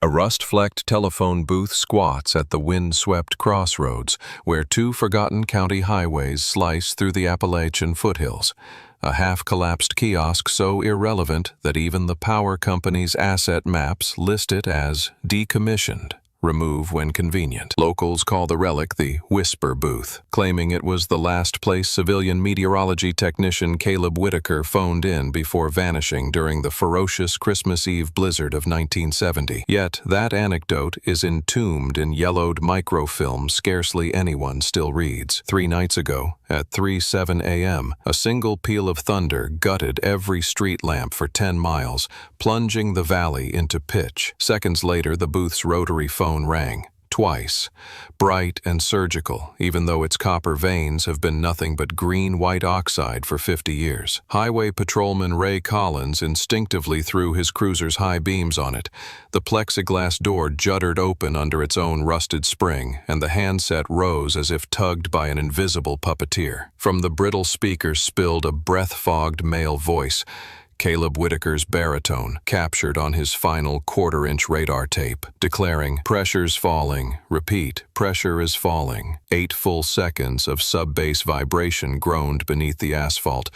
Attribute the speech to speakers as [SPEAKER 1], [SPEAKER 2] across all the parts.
[SPEAKER 1] A rust-flecked telephone booth squats at the wind-swept crossroads, where two forgotten county highways slice through the Appalachian foothills. A half-collapsed kiosk so irrelevant that even the power company's asset maps list it as decommissioned. Remove when convenient. Locals call the relic the Whisper Booth, claiming it was the last place civilian meteorology technician Caleb Whitaker phoned in before vanishing during the ferocious Christmas Eve blizzard of 1970. Yet that anecdote is entombed in yellowed microfilm scarcely anyone still reads. 3 nights ago, at 3:07 a.m., a single peal of thunder gutted every street lamp for 10 miles, plunging the valley into pitch. Seconds later, the booth's rotary phone rang. Twice. Bright and surgical, even though its copper veins have been nothing but green-white oxide for 50 years. Highway patrolman Ray Collins instinctively threw his cruiser's high beams on it. The plexiglass door juddered open under its own rusted spring, and the handset rose as if tugged by an invisible puppeteer. From the brittle speakers spilled a breath-fogged male voice, Caleb Whitaker's baritone, captured on his final quarter-inch radar tape, declaring, "Pressure's falling. Repeat, pressure is falling." 8 full seconds of sub-bass vibration groaned beneath the asphalt,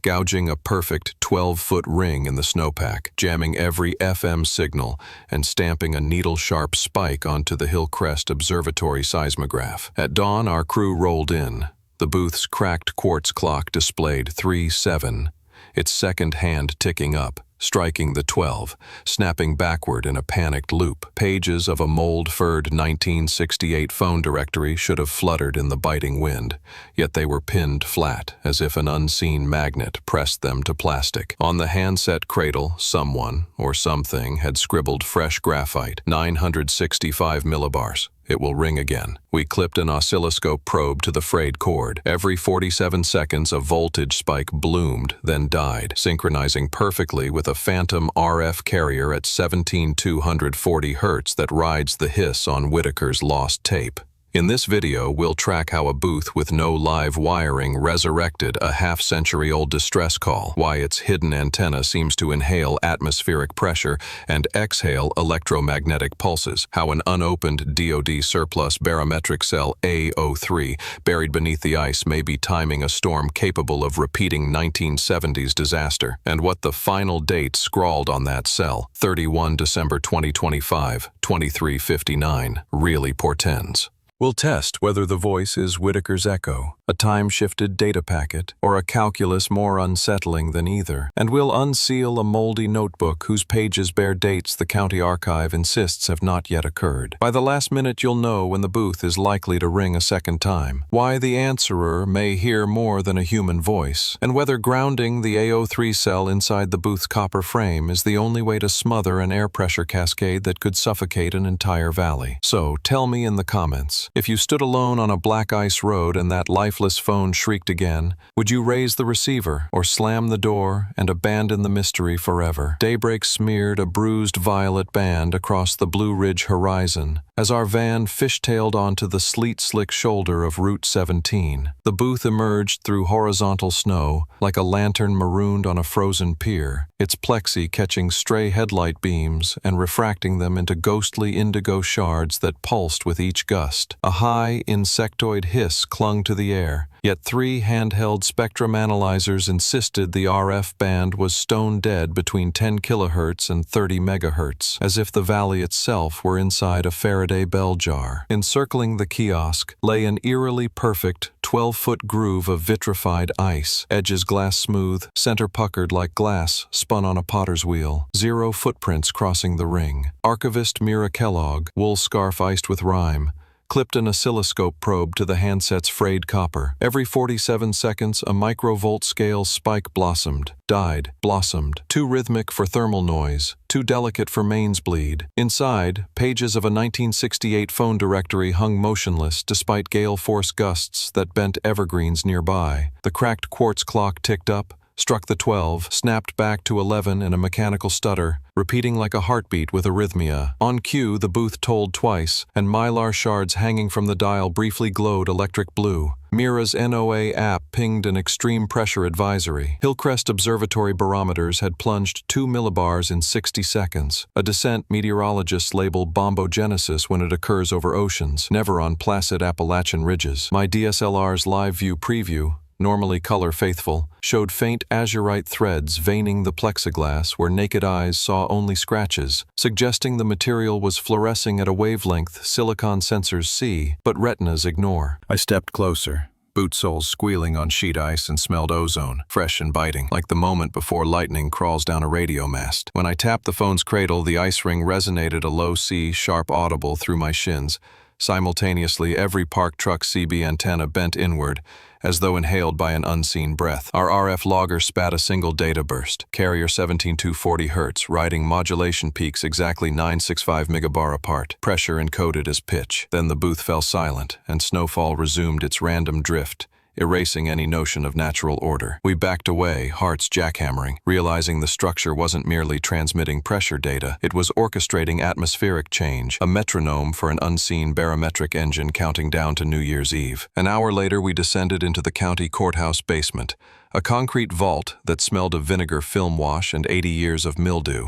[SPEAKER 1] gouging a perfect 12-foot ring in the snowpack, jamming every FM signal and stamping a needle-sharp spike onto the Hillcrest Observatory seismograph. At dawn, our crew rolled in. The booth's cracked quartz clock displayed 3:07. Its second hand ticking up, striking the 12, snapping backward in a panicked loop. Pages of a mold-furred 1968 phone directory should have fluttered in the biting wind, yet they were pinned flat, as if an unseen magnet pressed them to plastic. On the handset cradle, someone, or something, had scribbled fresh graphite, 965 millibars. It will ring again. We clipped an oscilloscope probe to the frayed cord. Every 47 seconds a voltage spike bloomed, then died, synchronizing perfectly with a phantom RF carrier at 17,240 Hz that rides the hiss on Whitaker's lost tape. In this video, we'll track how a booth with no live wiring resurrected a half-century-old distress call, why its hidden antenna seems to inhale atmospheric pressure and exhale electromagnetic pulses, how an unopened DoD surplus barometric cell A03 buried beneath the ice may be timing a storm capable of repeating 1970s disaster, and what the final date scrawled on that cell, 31 December 2025, 23:59, really portends. We'll test whether the voice is Whitaker's echo, a time-shifted data packet, or a calculus more unsettling than either. And we'll unseal a moldy notebook whose pages bear dates the county archive insists have not yet occurred. By the last minute, you'll know when the booth is likely to ring a second time, why the answerer may hear more than a human voice, and whether grounding the A03 cell inside the booth's copper frame is the only way to smother an air pressure cascade that could suffocate an entire valley. So, tell me in the comments, if you stood alone on a black ice road and that lifeless phone shrieked again, would you raise the receiver or slam the door and abandon the mystery forever? Daybreak smeared a bruised violet band across the Blue Ridge horizon as our van fishtailed onto the sleet-slick shoulder of Route 17. The booth emerged through horizontal snow like a lantern marooned on a frozen pier, its plexi catching stray headlight beams and refracting them into ghostly indigo shards that pulsed with each gust. A high, insectoid hiss clung to the air, yet 3 handheld spectrum analyzers insisted the RF band was stone dead between 10 kHz and 30 MHz, as if the valley itself were inside a Faraday bell jar. Encircling the kiosk lay an eerily perfect 12-foot groove of vitrified ice, edges glass smooth, center puckered like glass spun on a potter's wheel. 0 footprints crossing the ring. Archivist Mira Kellogg, wool scarf iced with rime, clipped an oscilloscope probe to the handset's frayed copper. Every 47 seconds, a microvolt scale spike blossomed, died, blossomed. Too rhythmic for thermal noise, too delicate for mains bleed. Inside, pages of a 1968 phone directory hung motionless despite gale force gusts that bent evergreens nearby. The cracked quartz clock ticked up, struck the 12, snapped back to 11 in a mechanical stutter, repeating like a heartbeat with arrhythmia. On cue, the booth tolled twice, and mylar shards hanging from the dial briefly glowed electric blue. Mira's NOAA app pinged an extreme pressure advisory. Hillcrest Observatory barometers had plunged 2 millibars in 60 seconds. A descent meteorologists label bombogenesis when it occurs over oceans, never on placid Appalachian ridges. My DSLR's live view preview, normally color faithful, showed faint azurite threads veining the plexiglass where naked eyes saw only scratches, suggesting the material was fluorescing at a wavelength silicon sensors see, but retinas ignore. I stepped closer, boot soles squealing on sheet ice, and smelled ozone, fresh and biting, like the moment before lightning crawls down a radio mast. When I tapped the phone's cradle, the ice ring resonated a low C, sharp audible through my shins. Simultaneously, every park truck CB antenna bent inward, as though inhaled by an unseen breath. Our RF logger spat a single data burst. Carrier 17240 Hz, riding modulation peaks exactly 965 megabar apart. Pressure encoded as pitch. Then the booth fell silent, and snowfall resumed its random drift, erasing any notion of natural order. We backed away, hearts jackhammering, realizing the structure wasn't merely transmitting pressure data, it was orchestrating atmospheric change, a metronome for an unseen barometric engine counting down to New Year's Eve. An hour later, we descended into the county courthouse basement, a concrete vault that smelled of vinegar film wash and 80 years of mildew,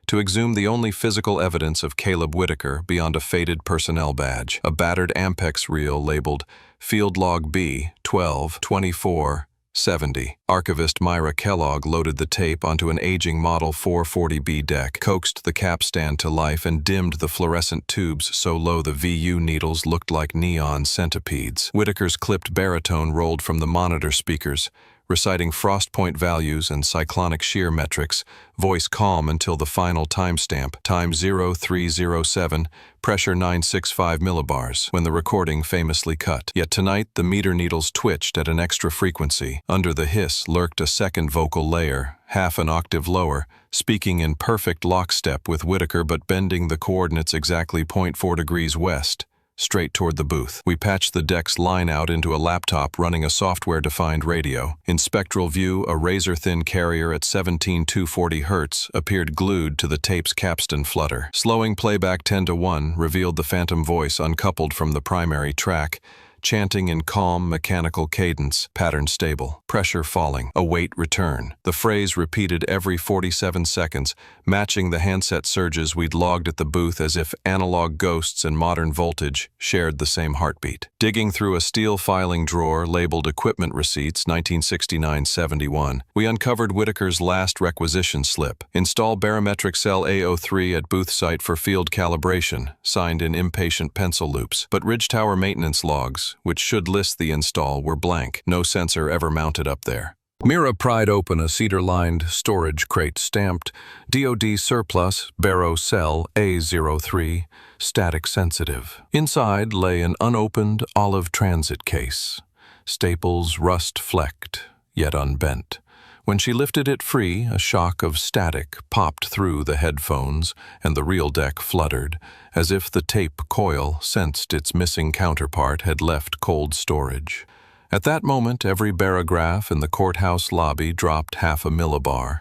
[SPEAKER 1] to exhume the only physical evidence of Caleb Whitaker beyond a faded personnel badge, a battered Ampex reel labeled Field Log B 12-24-70. Archivist Myra Kellogg loaded the tape onto an aging Model 440B deck, coaxed the capstan to life, and dimmed the fluorescent tubes so low the VU needles looked like neon centipedes. Whitaker's clipped baritone rolled from the monitor speakers, reciting frost point values and cyclonic shear metrics, voice calm until the final timestamp, time 0307, pressure 965 millibars, when the recording famously cut. Yet tonight, the meter needles twitched at an extra frequency. Under the hiss lurked a second vocal layer, half an octave lower, speaking in perfect lockstep with Whitaker but bending the coordinates exactly 0.4 degrees west, straight toward the booth. We patched the deck's line out into a laptop running a software-defined radio. In spectral view, a razor-thin carrier at 17-240 Hz appeared glued to the tape's capstan flutter. Slowing playback 10-1 revealed the phantom voice uncoupled from the primary track, chanting in calm, mechanical cadence, pattern stable, pressure falling, await return. The phrase repeated every 47 seconds, matching the handset surges we'd logged at the booth as if analog ghosts and modern voltage shared the same heartbeat. Digging through a steel filing drawer labeled Equipment Receipts 1969-71, we uncovered Whitaker's last requisition slip. Install barometric cell A03 at booth site for field calibration, signed in impatient pencil loops. But Ridge Tower maintenance logs, which should list the install, were blank. No sensor ever mounted up there. Mira pried open a cedar-lined storage crate stamped DoD Surplus Baro Cell A03, static sensitive. Inside lay an unopened olive transit case, staples rust-flecked, yet unbent. When she lifted it free, a shock of static popped through the headphones and the reel deck fluttered, as if the tape coil sensed its missing counterpart had left cold storage. At that moment, every barograph in the courthouse lobby dropped half a millibar.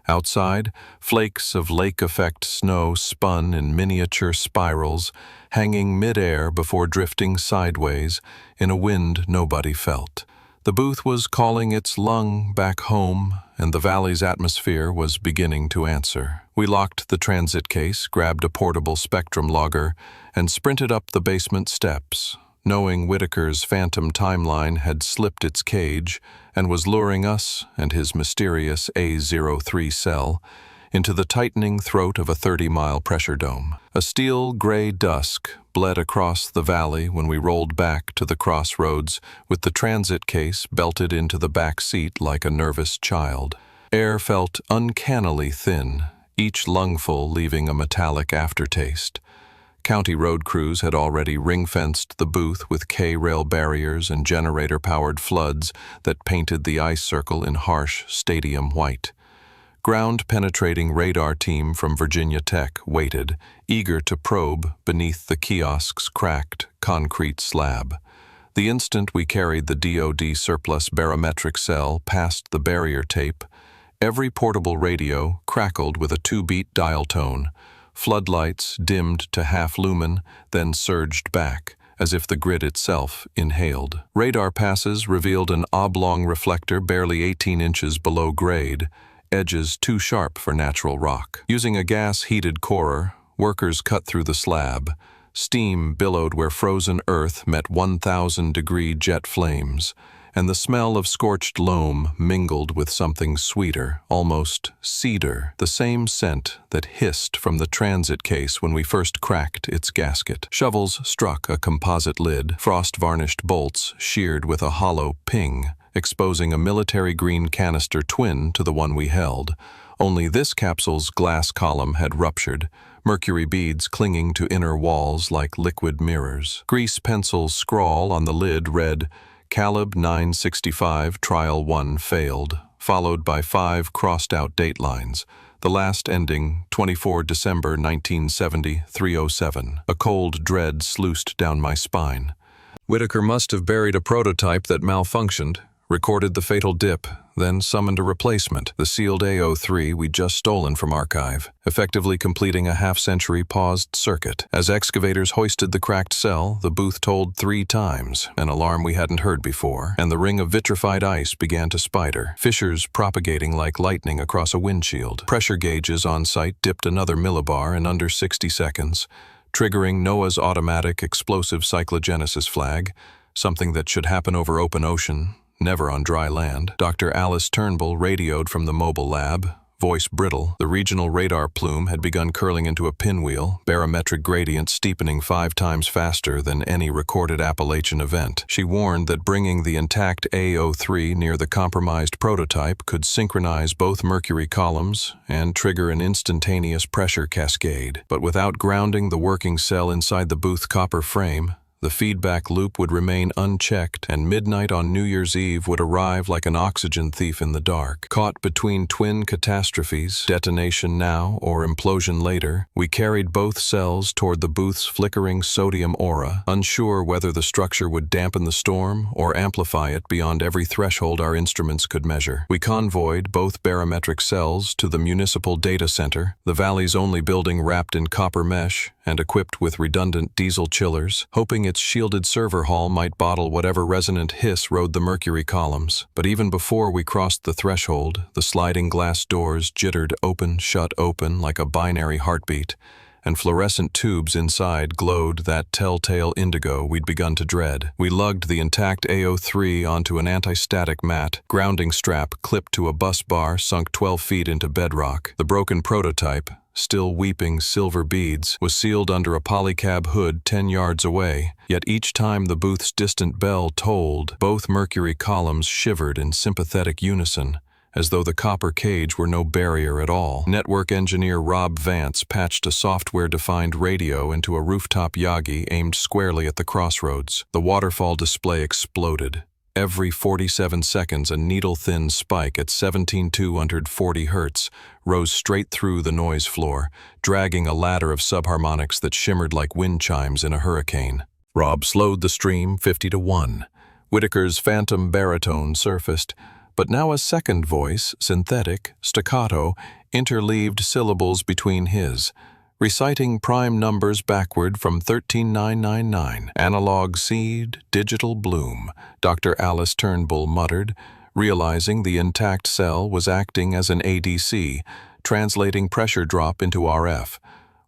[SPEAKER 1] Outside, flakes of lake-effect snow spun in miniature spirals, hanging mid-air before drifting sideways in a wind nobody felt. The booth was calling its lung back home, and the valley's atmosphere was beginning to answer. We locked the transit case, grabbed a portable spectrum logger, and sprinted up the basement steps, knowing Whitaker's phantom timeline had slipped its cage and was luring us and his mysterious A03 cell into the tightening throat of a 30-mile pressure dome. A steel gray dusk bled across the valley when we rolled back to the crossroads with the transit case belted into the back seat like a nervous child. Air felt uncannily thin, each lungful leaving a metallic aftertaste. County road crews had already ring-fenced the booth with K-rail barriers and generator-powered floods that painted the ice circle in harsh stadium white. Ground-penetrating radar team from Virginia Tech waited, eager to probe beneath the kiosk's cracked concrete slab. The instant we carried the DoD surplus barometric cell past the barrier tape, every portable radio crackled with a 2-beat dial tone. Floodlights dimmed to half lumen, then surged back, as if the grid itself inhaled. Radar passes revealed an oblong reflector barely 18 inches below grade, edges too sharp for natural rock. Using a gas-heated corer, workers cut through the slab. Steam billowed where frozen earth met 1,000-degree jet flames, and the smell of scorched loam mingled with something sweeter, almost cedar, the same scent that hissed from the transit case when we first cracked its gasket. Shovels struck a composite lid, frost-varnished bolts sheared with a hollow ping, exposing a military green canister twin to the one we held. Only this capsule's glass column had ruptured, mercury beads clinging to inner walls like liquid mirrors. Grease pencil's scrawl on the lid read, "Calib 965 Trial 1 failed," followed by 5 crossed-out date lines, the last ending 24 December 1970, 3:07. A cold dread sluiced down my spine. Whitaker must have buried a prototype that malfunctioned, recorded the fatal dip, then summoned a replacement, the sealed A03 we'd just stolen from archive, effectively completing a half-century paused circuit. As excavators hoisted the cracked cell, the booth tolled 3 times, an alarm we hadn't heard before, and the ring of vitrified ice began to spider, fissures propagating like lightning across a windshield. Pressure gauges on site dipped another millibar in under 60 seconds, triggering NOAA's automatic explosive cyclogenesis flag, something that should happen over open ocean, never on dry land. Dr. Alice Turnbull radioed from the mobile lab, voice brittle. The regional radar plume had begun curling into a pinwheel, barometric gradient steepening 5 times faster than any recorded Appalachian event. She warned that bringing the intact A03 near the compromised prototype could synchronize both mercury columns and trigger an instantaneous pressure cascade. But without grounding the working cell inside the booth copper frame, the feedback loop would remain unchecked, and midnight on New Year's Eve would arrive like an oxygen thief in the dark. Caught between twin catastrophes, detonation now or implosion later, we carried both cells toward the booth's flickering sodium aura, unsure whether the structure would dampen the storm or amplify it beyond every threshold our instruments could measure. We convoyed both barometric cells to the municipal data center, the valley's only building wrapped in copper mesh and equipped with redundant diesel chillers, hoping its shielded server hall might bottle whatever resonant hiss rode the mercury columns. But even before we crossed the threshold, the sliding glass doors jittered open, shut open like a binary heartbeat, and fluorescent tubes inside glowed that telltale indigo we'd begun to dread. We lugged the intact A03 onto an anti-static mat, grounding strap clipped to a bus bar sunk 12 feet into bedrock. The broken prototype, still weeping silver beads, was sealed under a polycab hood 10 yards away, yet each time the booth's distant bell tolled, both mercury columns shivered in sympathetic unison, as though the copper cage were no barrier at all. Network engineer Rob Vance patched a software-defined radio into a rooftop Yagi aimed squarely at the crossroads. The waterfall display exploded. Every 47 seconds, a needle-thin spike at 17,240 Hz rose straight through the noise floor, dragging a ladder of subharmonics that shimmered like wind chimes in a hurricane. Rob slowed the stream 50-1. Whitaker's phantom baritone surfaced, but now a second voice, synthetic, staccato, interleaved syllables between his, reciting prime numbers backward from 13999. Analog seed, digital bloom, Dr. Alice Turnbull muttered, realizing the intact cell was acting as an ADC, translating pressure drop into RF,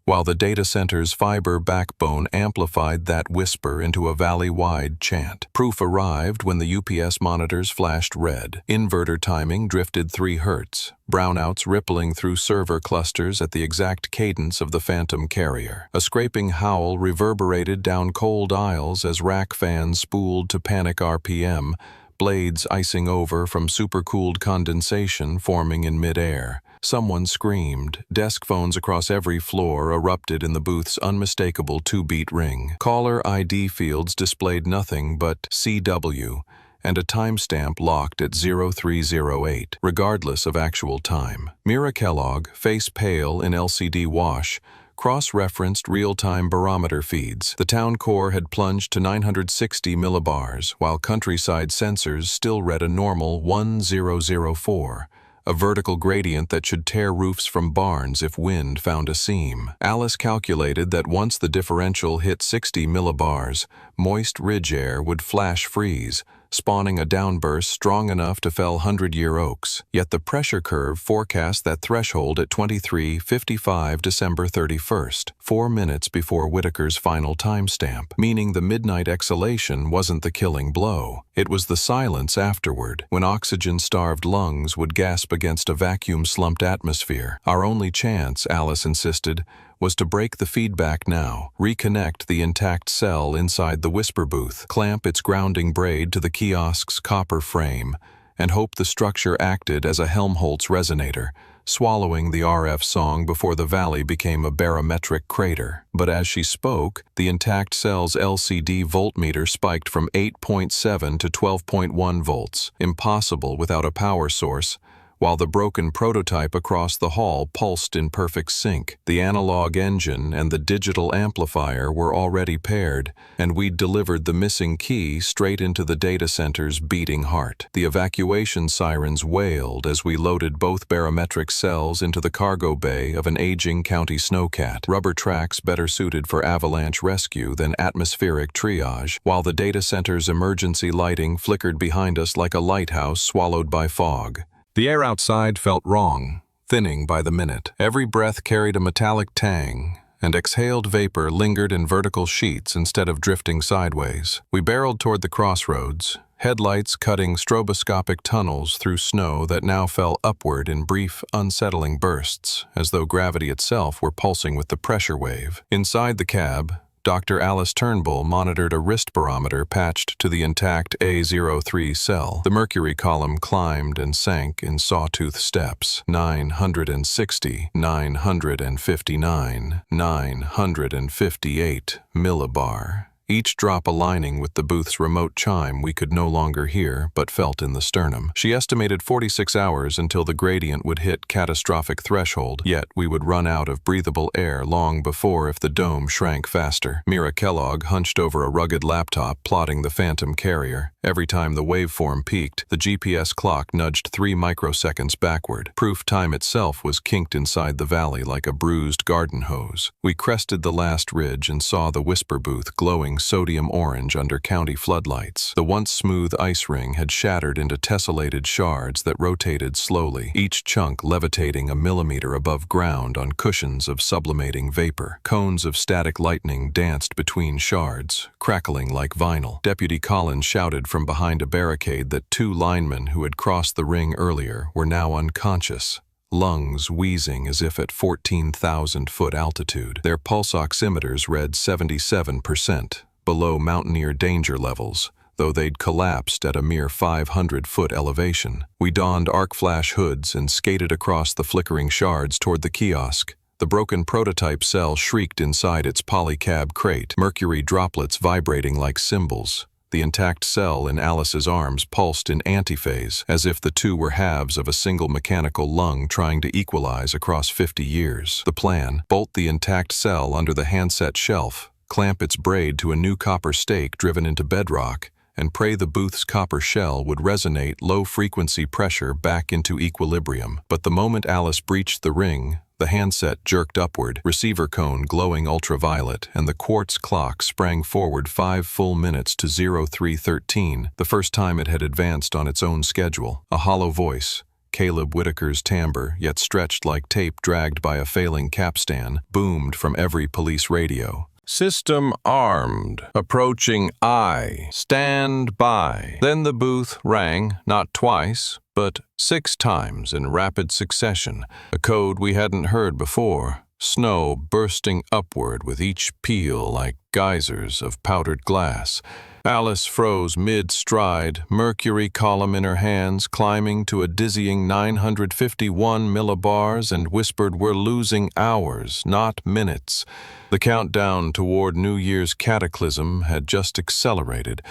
[SPEAKER 1] while the data center's fiber backbone amplified that whisper into a valley-wide chant. Proof arrived when the UPS monitors flashed red. Inverter timing drifted 3 Hz, brownouts rippling through server clusters at the exact cadence of the phantom carrier. A scraping howl reverberated down cold aisles as rack fans spooled to panic RPM, blades icing over from supercooled condensation forming in mid-air. Someone screamed. Desk phones across every floor erupted in the booth's unmistakable 2-beat ring. Caller ID fields displayed nothing but CW and a timestamp locked at 0308, regardless of actual time. Mira Kellogg, face pale in LCD wash, cross-referenced real-time barometer feeds. The town core had plunged to 960 millibars, while countryside sensors still read a normal 1004. A vertical gradient that should tear roofs from barns if wind found a seam. Alice calculated that once the differential hit 60 millibars, moist ridge air would flash freeze, spawning a downburst strong enough to fell 100-year oaks. Yet the pressure curve forecast that threshold at 23:55 December 31st, 4 minutes before Whitaker's final timestamp, meaning the midnight exhalation wasn't the killing blow. It was the silence afterward, when oxygen-starved lungs would gasp against a vacuum-slumped atmosphere. Our only chance, Alice insisted, was to break the feedback now, reconnect the intact cell inside the whisper booth, clamp its grounding braid to the kiosk's copper frame, and hope the structure acted as a Helmholtz resonator, swallowing the RF song before the valley became a barometric crater. But as she spoke, the intact cell's LCD voltmeter spiked from 8.7 to 12.1 volts, impossible without a power source, while the broken prototype across the hall pulsed in perfect sync. The analog engine and the digital amplifier were already paired, and we'd delivered the missing key straight into the data center's beating heart. The evacuation sirens wailed as we loaded both barometric cells into the cargo bay of an aging county snowcat, rubber tracks better suited for avalanche rescue than atmospheric triage, while the data center's emergency lighting flickered behind us like a lighthouse swallowed by fog. The air outside felt wrong, thinning by the minute. Every breath carried a metallic tang, and exhaled vapor lingered in vertical sheets instead of drifting sideways. We barreled toward the crossroads, headlights cutting stroboscopic tunnels through snow that now fell upward in brief, unsettling bursts, as though gravity itself were pulsing with the pressure wave. Inside the cab, Dr. Alice Turnbull monitored a wrist barometer patched to the intact A03 cell. The mercury column climbed and sank in sawtooth steps. 960, 959, 958 millibar. Each drop aligning with the booth's remote chime we could no longer hear but felt in the sternum. She estimated 46 hours until the gradient would hit catastrophic threshold, yet we would run out of breathable air long before if the dome shrank faster. Mira Kellogg hunched over a rugged laptop plotting the phantom carrier. Every time the waveform peaked, the GPS clock nudged 3 microseconds backward. Proof time itself was kinked inside the valley like a bruised garden hose. We crested the last ridge and saw the whisper booth glowing sodium orange under county floodlights. The once smooth ice ring had shattered into tessellated shards that rotated slowly, each chunk levitating a millimeter above ground on cushions of sublimating vapor. Cones of static lightning danced between shards, crackling like vinyl. Deputy Collins shouted from behind a barricade that 2 linemen who had crossed the ring earlier were now unconscious, lungs wheezing as if at 14,000-foot altitude. Their pulse oximeters read 77%, below mountaineer danger levels, though they'd collapsed at a mere 500-foot elevation. We donned arc flash hoods and skated across the flickering shards toward the kiosk. The broken prototype cell shrieked inside its polycab crate, mercury droplets vibrating like cymbals. The intact cell in Alice's arms pulsed in antiphase, as if the two were halves of a single mechanical lung trying to equalize across 50 years. The plan: bolt the intact cell under the handset shelf, clamp its braid to a new copper stake driven into bedrock, and pray the booth's copper shell would resonate low-frequency pressure back into equilibrium. But the moment Alice breached the ring, the handset jerked upward, receiver cone glowing ultraviolet, and the quartz clock sprang forward 5 full minutes to 0313, the first time it had advanced on its own schedule. A hollow voice, Caleb Whitaker's timbre, yet stretched like tape dragged by a failing capstan, boomed from every police radio. "System armed. Approaching I. Stand by." Then the booth rang, not twice, but 6 times in rapid succession, a code we hadn't heard before, snow bursting upward with each peal like geysers of powdered glass. Alice froze mid-stride, mercury column in her hands, climbing to a dizzying 951 millibars, and whispered, "We're losing hours, not minutes." The countdown toward New Year's cataclysm had just accelerated,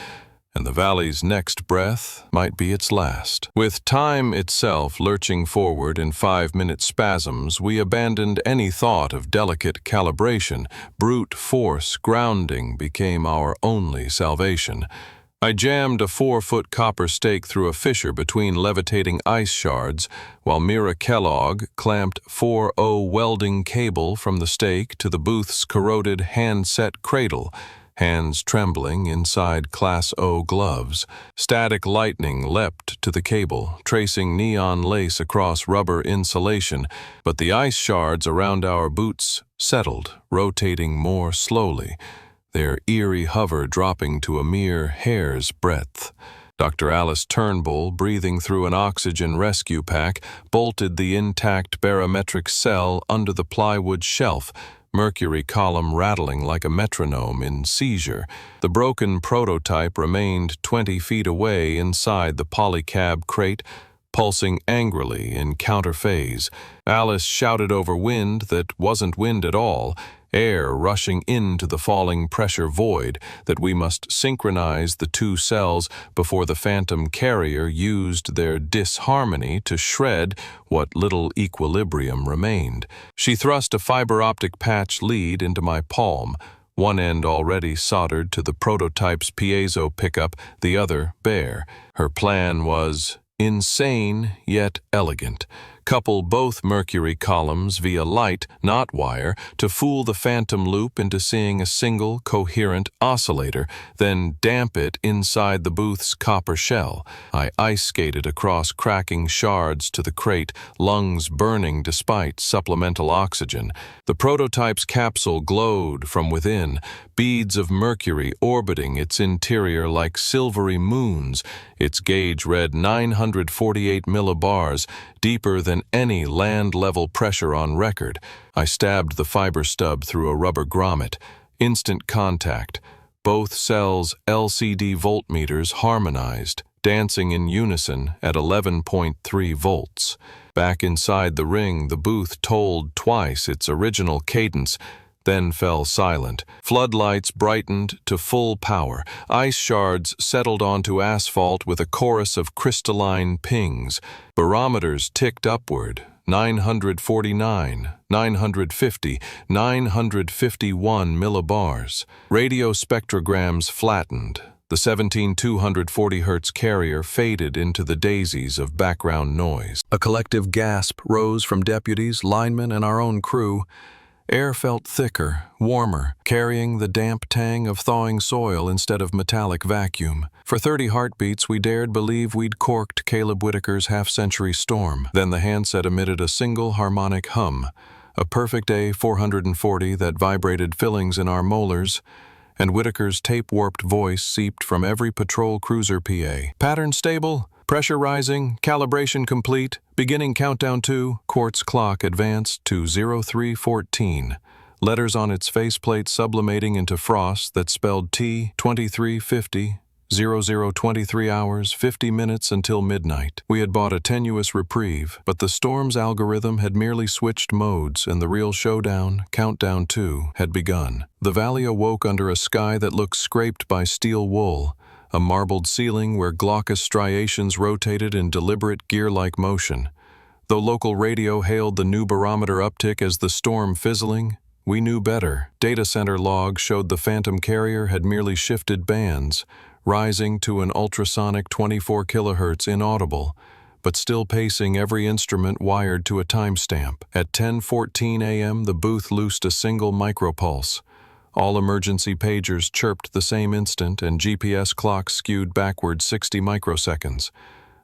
[SPEAKER 1] and the valley's next breath might be its last. With time itself lurching forward in 5-minute spasms, we abandoned any thought of delicate calibration. Brute force grounding became our only salvation. I jammed a 4-foot copper stake through a fissure between levitating ice shards, while Mira Kellogg clamped 4-0 welding cable from the stake to the booth's corroded hand-set cradle, hands trembling inside Class O gloves. Static lightning leapt to the cable, tracing neon lace across rubber insulation, but the ice shards around our boots settled, rotating more slowly, their eerie hover dropping to a mere hair's breadth. Dr. Alice Turnbull, breathing through an oxygen rescue pack, bolted the intact barometric cell under the plywood shelf, mercury column rattling like a metronome in seizure. The broken prototype remained 20 feet away inside the polycab crate, pulsing angrily in counterphase. Alice shouted over wind that wasn't wind at all, air rushing into the falling pressure void, that we must synchronize the two cells before the phantom carrier used their disharmony to shred what little equilibrium remained. She thrust a fiber optic patch lead into my palm, one end already soldered to the prototype's piezo pickup, the other bare. Her plan was insane yet elegant. Couple both mercury columns via light, not wire, to fool the phantom loop into seeing a single, coherent oscillator, then damp it inside the booth's copper shell. I ice-skated across cracking shards to the crate, lungs burning despite supplemental oxygen. The prototype's capsule glowed from within, beads of mercury orbiting its interior like silvery moons. Its gauge read 948 millibars, deeper than any land-level pressure on record. I stabbed the fiber stub through a rubber grommet. Instant contact. Both cells' LCD voltmeters harmonized, dancing in unison at 11.3 volts. Back inside the ring, the booth tolled twice its original cadence, then fell silent. Floodlights brightened to full power. Ice shards settled onto asphalt with a chorus of crystalline pings. Barometers ticked upward. 949, 950, 951 millibars. Radio spectrograms flattened. The 17,240 Hz carrier faded into the daisies of background noise. A collective gasp rose from deputies, linemen, and our own crew. Air felt thicker, warmer, carrying the damp tang of thawing soil instead of metallic vacuum. For 30 heartbeats, we dared believe we'd corked Caleb Whitaker's half-century storm. Then the handset emitted a single harmonic hum, a perfect A440 that vibrated fillings in our molars, and Whitaker's tape-warped voice seeped from every patrol cruiser PA. Pattern stable, pressure rising, calibration complete, beginning countdown to. Quartz clock advanced to 0314. Letters on its faceplate sublimating into frost that spelled T 2350, 0023 hours, 50 minutes until midnight. We had bought a tenuous reprieve, but the storm's algorithm had merely switched modes and the real showdown, countdown 2, had begun. The valley awoke under a sky that looked scraped by steel wool, a marbled ceiling where glaucous striations rotated in deliberate gear-like motion. Though local radio hailed the new barometer uptick as the storm fizzling, we knew better. Data center logs showed the phantom carrier had merely shifted bands, rising to an ultrasonic 24 kilohertz inaudible, but still pacing every instrument wired to a timestamp. At 10:14 a.m., the booth loosed a single micropulse. All emergency pagers chirped the same instant, and GPS clocks skewed backward 60 microseconds.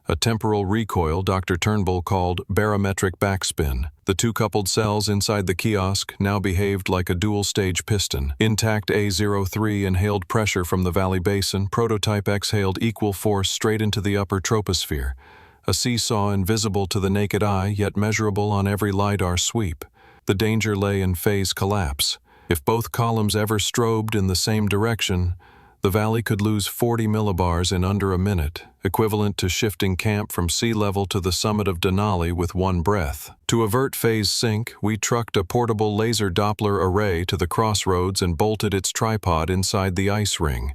[SPEAKER 1] A temporal recoil Dr. Turnbull called barometric backspin. The two coupled cells inside the kiosk now behaved like a dual-stage piston. Intact A03 inhaled pressure from the valley basin. Prototype exhaled equal force straight into the upper troposphere. A seesaw invisible to the naked eye, yet measurable on every LiDAR sweep. The danger lay in phase collapse. If both columns ever strobed in the same direction, the valley could lose 40 millibars in under a minute, equivalent to shifting camp from sea level to the summit of Denali with one breath. To avert phase sync, we trucked a portable laser Doppler array to the crossroads and bolted its tripod inside the ice ring.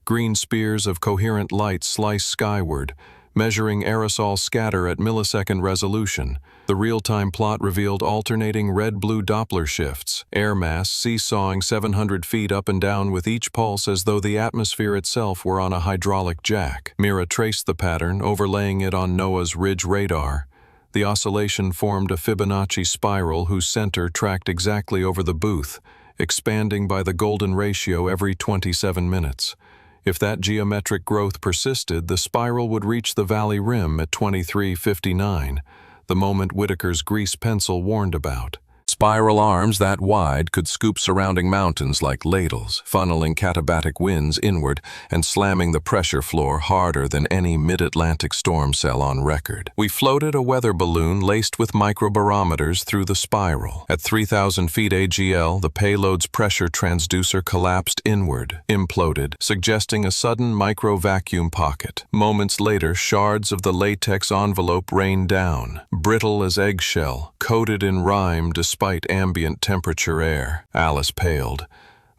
[SPEAKER 1] Green spears of coherent light slice skyward, measuring aerosol scatter at millisecond resolution. The real-time plot revealed alternating red-blue Doppler shifts, air mass seesawing 700 feet up and down with each pulse as though the atmosphere itself were on a hydraulic jack. Mira traced the pattern, overlaying it on NOAA's Ridge radar. The oscillation formed a Fibonacci spiral whose center tracked exactly over the booth, expanding by the golden ratio every 27 minutes. If that geometric growth persisted, the spiral would reach the valley rim at 23:59, the moment Whitaker's grease pencil warned about. Spiral arms that wide could scoop surrounding mountains like ladles, funneling katabatic winds inward and slamming the pressure floor harder than any mid-Atlantic storm cell on record. We floated a weather balloon laced with microbarometers through the spiral. At 3,000 feet AGL, the payload's pressure transducer collapsed inward, imploded, suggesting a sudden micro-vacuum pocket. Moments later, shards of the latex envelope rained down, brittle as eggshell, coated in rime despite ambient temperature air. Alice paled.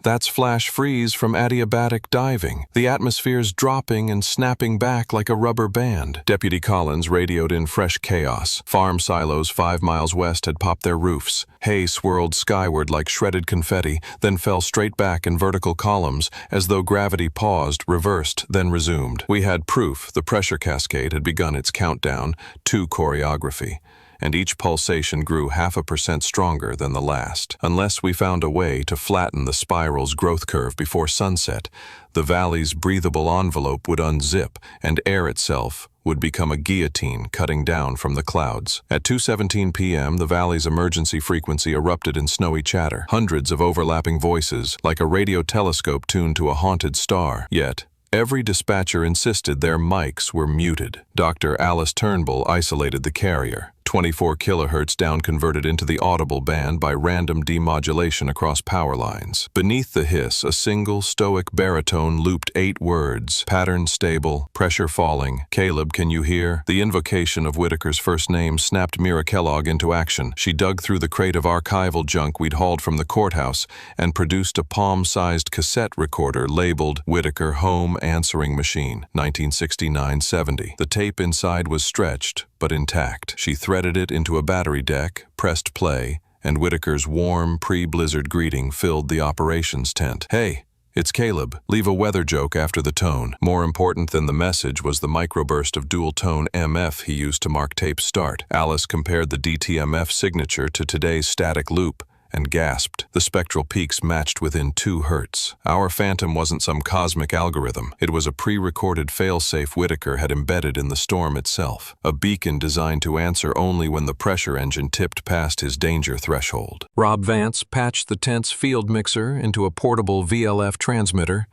[SPEAKER 1] That's flash freeze from adiabatic diving. The atmosphere's dropping and snapping back like a rubber band. Deputy Collins radioed in fresh chaos. Farm silos 5 miles west had popped their roofs. Hay swirled skyward like shredded confetti, then fell straight back in vertical columns, as though gravity paused, reversed, then resumed. We had proof the pressure cascade had begun its countdown to choreography, and each pulsation grew 0.5% stronger than the last. Unless we found a way to flatten the spiral's growth curve before sunset, the valley's breathable envelope would unzip, and air itself would become a guillotine cutting down from the clouds. At 2:17 p.m., the valley's emergency frequency erupted in snowy chatter, hundreds of overlapping voices, like a radio telescope tuned to a haunted star. Yet, every dispatcher insisted their mics were muted. Dr. Alice Turnbull isolated the carrier. 24 kilohertz down-converted into the audible band by random demodulation across power lines. Beneath the hiss, a single stoic baritone looped 8 words: pattern stable, pressure falling. Caleb, can you hear? The invocation of Whitaker's first name snapped Mira Kellogg into action. She dug through the crate of archival junk we'd hauled from the courthouse and produced a palm-sized cassette recorder labeled Whitaker Home Answering Machine, 1969-70. The tape inside was stretched, but intact. She threaded it into a battery deck, pressed play, and Whitaker's warm, pre-blizzard greeting filled the operations tent. Hey, it's Caleb. Leave a weather joke after the tone. More important than the message was the microburst of dual-tone MF he used to mark tape start. Alice compared the DTMF signature to today's static loop and gasped. The spectral peaks matched within 2 hertz. Our phantom wasn't some cosmic algorithm. It was a pre-recorded failsafe Whitaker had embedded in the storm itself, a beacon designed to answer only when the pressure engine tipped past his danger threshold. Rob Vance patched the tent's field mixer into a portable VLF transmitter,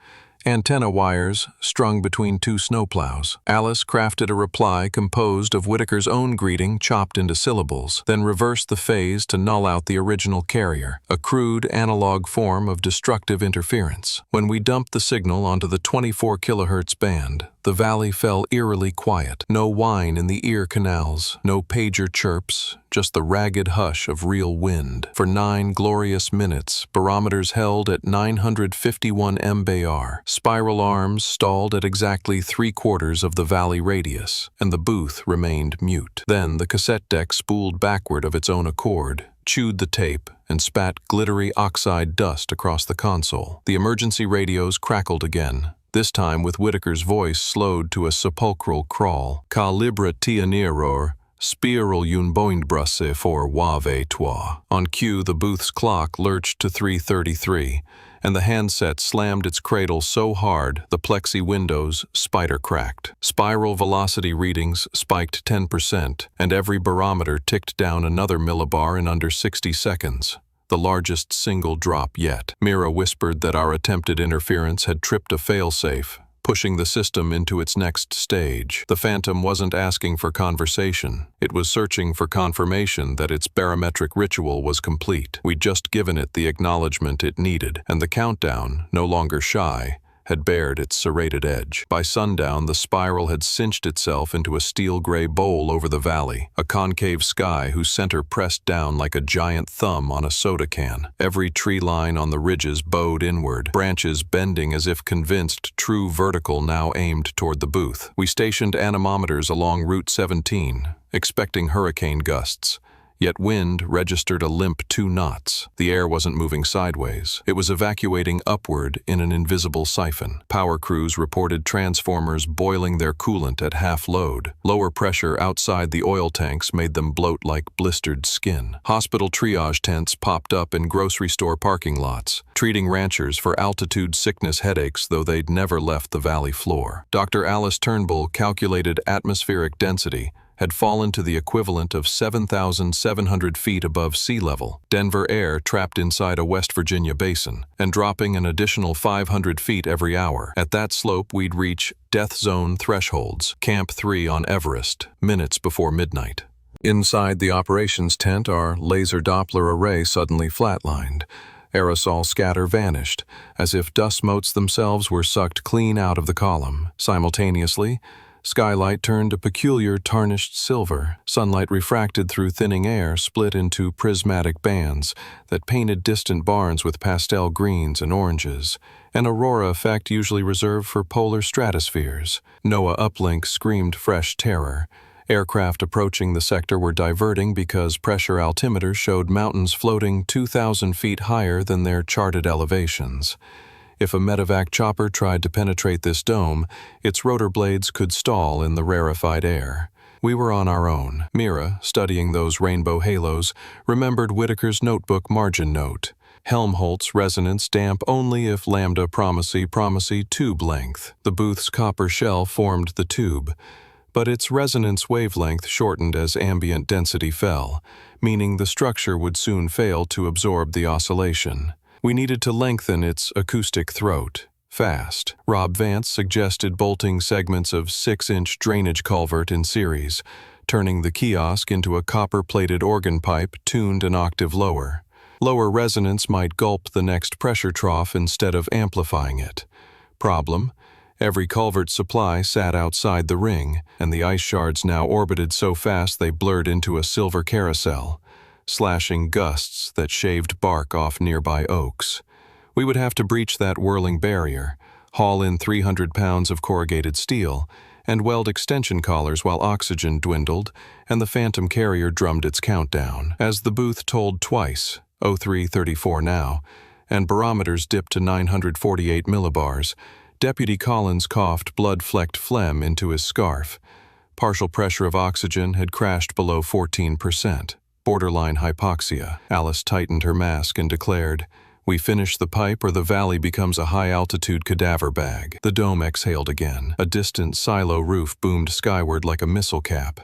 [SPEAKER 1] antenna wires strung between 2 snowplows. Alice crafted a reply composed of Whitaker's own greeting chopped into syllables, then reversed the phase to null out the original carrier, a crude analog form of destructive interference. When we dumped the signal onto the 24 kilohertz band, the valley fell eerily quiet. No whine in the ear canals, no pager chirps, just the ragged hush of real wind. For 9 glorious minutes, barometers held at 951 MBAR. Spiral arms stalled at exactly 3/4 of the valley radius, and the booth remained mute. Then the cassette deck spooled backward of its own accord, chewed the tape, and spat glittery oxide dust across the console. The emergency radios crackled again, this time with Whitaker's voice slowed to a sepulchral crawl. Calibra tianiror, spiral unboindbrasse for wave toi. On cue, the booth's clock lurched to 3:33, and the handset slammed its cradle so hard the plexi windows spider-cracked. Spiral velocity readings spiked 10%, and every barometer ticked down another millibar in under 60 seconds. The largest single drop yet. Mira whispered that our attempted interference had tripped a failsafe, pushing the system into its next stage. The Phantom wasn't asking for conversation. It was searching for confirmation that its barometric ritual was complete. We'd just given it the acknowledgement it needed, and the countdown, no longer shy, had bared its serrated edge. By sundown, the spiral had cinched itself into a steel-gray bowl over the valley, a concave sky whose center pressed down like a giant thumb on a soda can. Every tree line on the ridges bowed inward, branches bending as if convinced true vertical now aimed toward the booth. We stationed anemometers along Route 17, expecting hurricane gusts. Yet wind registered a limp 2 knots. The air wasn't moving sideways. It was evacuating upward in an invisible siphon. Power crews reported transformers boiling their coolant at half load. Lower pressure outside the oil tanks made them bloat like blistered skin. Hospital triage tents popped up in grocery store parking lots, treating ranchers for altitude sickness headaches though they'd never left the valley floor. Dr. Alice Turnbull calculated atmospheric density had fallen to the equivalent of 7,700 feet above sea level, Denver air trapped inside a West Virginia basin, and dropping an additional 500 feet every hour. At that slope, we'd reach death zone thresholds, Camp 3 on Everest, minutes before midnight. Inside the operations tent, our laser Doppler array suddenly flatlined. Aerosol scatter vanished, as if dust motes themselves were sucked clean out of the column. Simultaneously, skylight turned a peculiar tarnished silver. Sunlight refracted through thinning air split into prismatic bands that painted distant barns with pastel greens and oranges, an aurora effect usually reserved for polar stratospheres. NOAA uplink screamed fresh terror. Aircraft approaching the sector were diverting because pressure altimeters showed mountains floating 2,000 feet higher than their charted elevations. If a medevac chopper tried to penetrate this dome, its rotor blades could stall in the rarefied air. We were on our own. Mira, studying those rainbow halos, remembered Whitaker's notebook margin note. Helmholtz resonance damp only if lambda Promacy tube length. The booth's copper shell formed the tube, but its resonance wavelength shortened as ambient density fell, meaning the structure would soon fail to absorb the oscillation. We needed to lengthen its acoustic throat, fast. Rob Vance suggested bolting segments of 6-inch drainage culvert in series, turning the kiosk into a copper-plated organ pipe tuned an octave lower. Lower resonance might gulp the next pressure trough instead of amplifying it. Problem: every culvert supply sat outside the ring, and the ice shards now orbited so fast they blurred into a silver carousel, slashing gusts that shaved bark off nearby oaks. We would have to breach that whirling barrier, haul in 300 pounds of corrugated steel, and weld extension collars while oxygen dwindled and the Phantom carrier drummed its countdown. As the booth told twice, 0334 now, and barometers dipped to 948 millibars, Deputy Collins coughed blood-flecked phlegm into his scarf. Partial pressure of oxygen had crashed below 14%. Borderline hypoxia. Alice tightened her mask and declared, "We finish the pipe or the valley becomes a high-altitude cadaver bag." The dome exhaled again. A distant silo roof boomed skyward like a missile cap.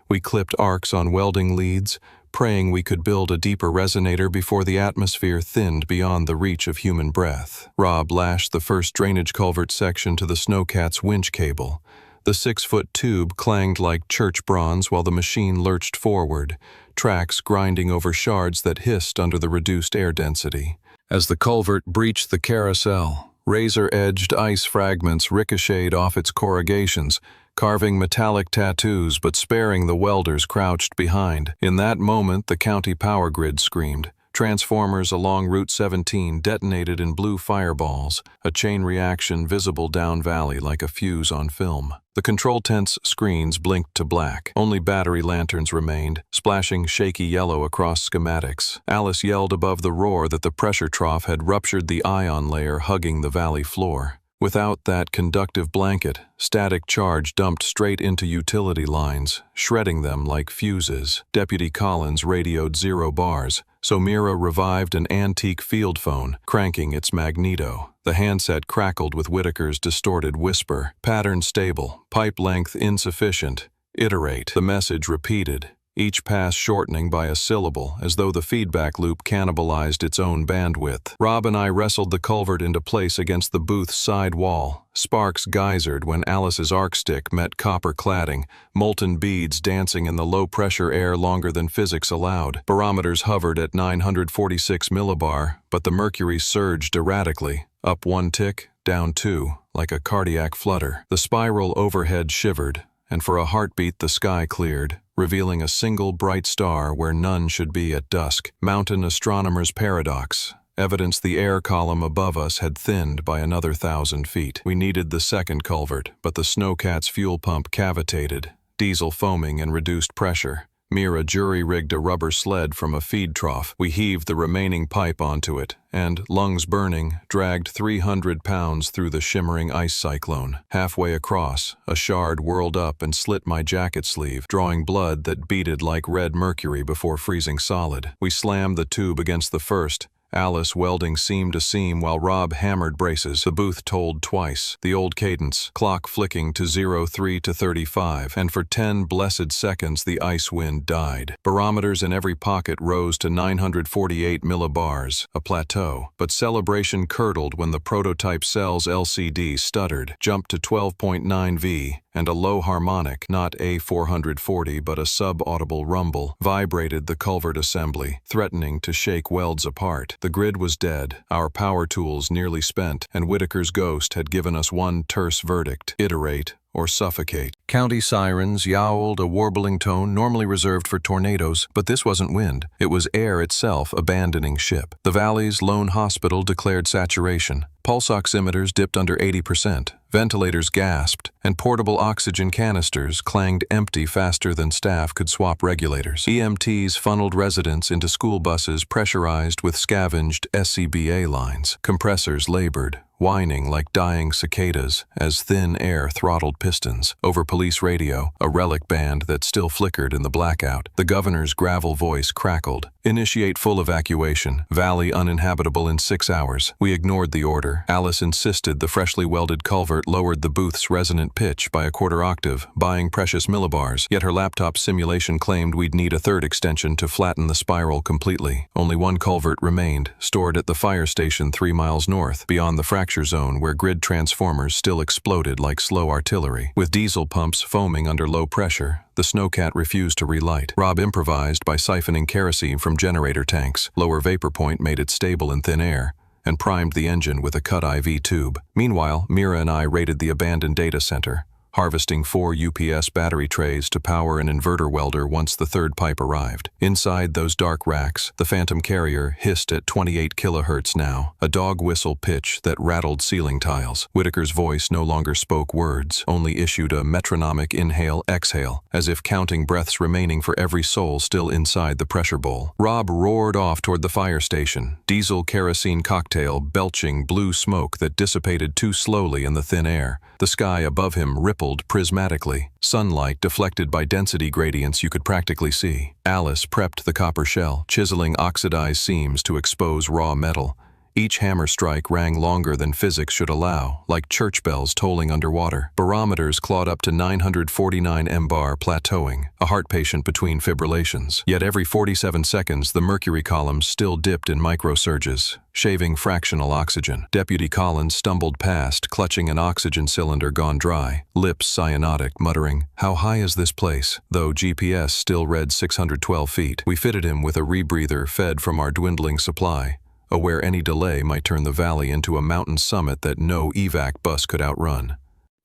[SPEAKER 1] We clipped arcs on welding leads, praying we could build a deeper resonator before the atmosphere thinned beyond the reach of human breath. Rob lashed the first drainage culvert section to the Snowcat's winch cable. The 6-foot tube clanged like church bronze while the machine lurched forward, tracks grinding over shards that hissed under the reduced air density. As the culvert breached the carousel, razor-edged ice fragments ricocheted off its corrugations, carving metallic tattoos but sparing the welders crouched behind. In that moment, the county power grid screamed. Transformers along Route 17 detonated in blue fireballs, a chain reaction visible down valley like a fuse on film. The control tent's screens blinked to black. Only battery lanterns remained, splashing shaky yellow across schematics. Alice yelled above the roar that the pressure trough had ruptured the ion layer hugging the valley floor. Without that conductive blanket, static charge dumped straight into utility lines, shredding them like fuses. Deputy Collins radioed 0 bars, so Mira revived an antique field phone, cranking its magneto. The handset crackled with Whitaker's distorted whisper. Pattern stable, pipe length insufficient. Iterate. The message repeated, each pass shortening by a syllable, as though the feedback loop cannibalized its own bandwidth. Rob and I wrestled the culvert into place against the booth's side wall. Sparks geysered when Alice's arc stick met copper cladding, molten beads dancing in the low-pressure air longer than physics allowed. Barometers hovered at 946 millibar, but the mercury surged erratically, up 1 tick, down 2, like a cardiac flutter. The spiral overhead shivered, and for a heartbeat the sky cleared, revealing a single bright star where none should be at dusk. Mountain astronomer's paradox. Evidence the air column above us had thinned by another 1,000 feet. We needed the second culvert, but the Snowcat's fuel pump cavitated, diesel foaming and reduced pressure. Mira jury-rigged a rubber sled from a feed trough. We heaved the remaining pipe onto it, and, lungs burning, dragged 300 pounds through the shimmering ice cyclone. Halfway across, a shard whirled up and slit my jacket sleeve, drawing blood that beaded like red mercury before freezing solid. We slammed the tube against the first, Alice welding seam to seam while Rob hammered braces. The booth tolled twice, the old cadence, clock flicking to 03 to 35, and for 10 blessed seconds the ice wind died. Barometers in every pocket rose to 948 millibars, a plateau, but celebration curdled when the prototype cell's LCD stuttered, jumped to 12.9 V, and a low harmonic, not A440 but a sub-audible rumble, vibrated the culvert assembly, threatening to shake welds apart. The grid was dead, our power tools nearly spent, and Whitaker's ghost had given us one terse verdict: iterate or suffocate. County sirens yowled a warbling tone normally reserved for tornadoes, but this wasn't wind. It was air itself abandoning ship. The valley's lone hospital declared saturation. Pulse oximeters dipped under 80%, ventilators gasped, and portable oxygen canisters clanged empty faster than staff could swap regulators. EMTs funneled residents into school buses pressurized with scavenged SCBA lines. Compressors labored, whining like dying cicadas as thin air throttled pistons. Over police radio, a relic band that still flickered in the blackout, the governor's gravel voice crackled. Initiate full evacuation. Valley uninhabitable in 6 hours. We ignored the order. Alice insisted the freshly welded culvert lowered the booth's resonant pitch by a quarter octave, buying precious millibars, yet her laptop simulation claimed we'd need a third extension to flatten the spiral completely. Only one culvert remained, stored at the fire station 3 miles north, beyond the fracture zone where grid transformers still exploded like slow artillery. With diesel pumps foaming under low pressure, the Snowcat refused to relight. Rob improvised by siphoning kerosene from generator tanks. Lower vapor point made it stable in thin air, and primed the engine with a cut IV tube. Meanwhile, Mira and I raided the abandoned data center, harvesting 4 UPS battery trays to power an inverter welder once the third pipe arrived. Inside those dark racks, the Phantom carrier hissed at 28 kilohertz now, a dog whistle pitch that rattled ceiling tiles. Whitaker's voice no longer spoke words, only issued a metronomic inhale-exhale, as if counting breaths remaining for every soul still inside the pressure bowl. Rob roared off toward the fire station, diesel kerosene cocktail belching blue smoke that dissipated too slowly in the thin air. The sky above him rippled prismatically, sunlight deflected by density gradients you could practically see. Alice prepped the copper shell, chiseling oxidized seams to expose raw metal. Each hammer strike rang longer than physics should allow, like church bells tolling underwater. Barometers clawed up to 949 mbar, plateauing, a heart patient between fibrillations. Yet every 47 seconds, the mercury columns still dipped in microsurges, shaving fractional oxygen. Deputy Collins stumbled past, clutching an oxygen cylinder gone dry, lips cyanotic, muttering, "How high is this place?" Though GPS still read 612 feet. We fitted him with a rebreather fed from our dwindling supply, aware any delay might turn the valley into a mountain summit that no evac bus could outrun.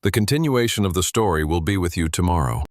[SPEAKER 1] The continuation of the story will be with you tomorrow.